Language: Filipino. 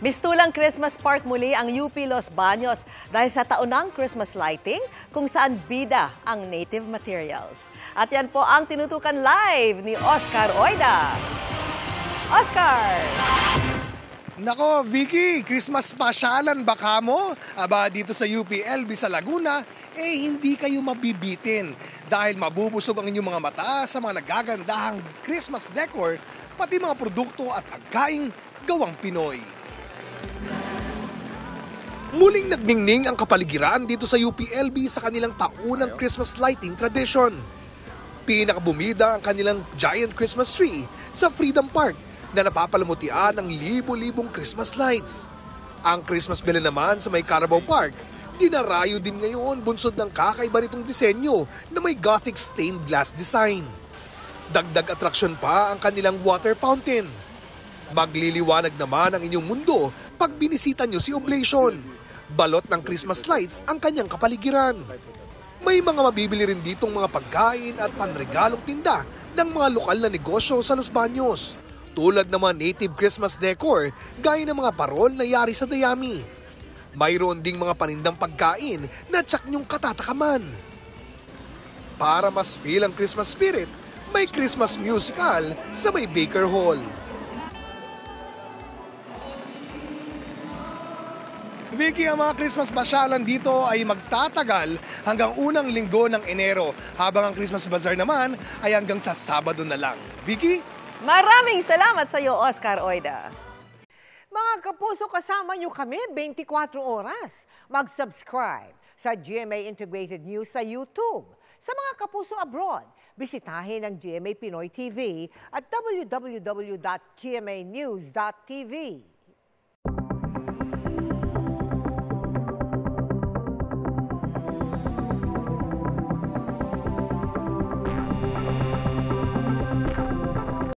Mistulang Christmas Park muli ang UP Los Baños dahil sa taunang Christmas lighting kung saan bida ang native materials. At yan po ang tinutukan live ni Oscar Oida. Oscar! Nako, Vicky, Christmas pasyalan ba kamo? Aba, dito sa UPLB sa Laguna, hindi kayo mabibitin dahil mabubusog ang inyong mga mata sa mga nagagandahang Christmas decor, pati mga produkto at pagkaing gawang Pinoy. Muling nagningning ang kapaligiran dito sa UPLB sa kanilang taunang Christmas lighting tradition. Pinakabumida ang kanilang giant Christmas tree sa Freedom Park na napapalamutian ng libo-libong Christmas lights. Ang Christmas Bell naman sa may Carabao Park, dinarayo din ngayon bunsod ng kakaiba nitong disenyo na may Gothic stained glass design. Dagdag atraksyon pa ang kanilang water fountain. Magliliwanag naman ang inyong mundo pag binisita nyo si Oblation. Balot ng Christmas lights ang kanyang kapaligiran. May mga mabibili rin ditong mga pagkain at panregalong tinda ng mga lokal na negosyo sa Los Baños. Tulad ng mga native Christmas decor gaya ng mga parol na yari sa dayami. Mayroon ding mga panindang pagkain na tsak nyong katatakaman. Para mas feel ang Christmas spirit, may Christmas musical sa may Baker Hall. Vicky, ang mga Christmas pasyalan dito ay magtatagal hanggang unang linggo ng Enero, habang ang Christmas Bazaar naman ay hanggang sa Sabado na lang. Vicky? Maraming salamat sa iyo, Oscar Oida. Mga kapuso, kasama niyo kami 24 oras. Mag-subscribe sa GMA Integrated News sa YouTube. Sa mga kapuso abroad, bisitahin ang GMA Pinoy TV at www.gmanews.tv.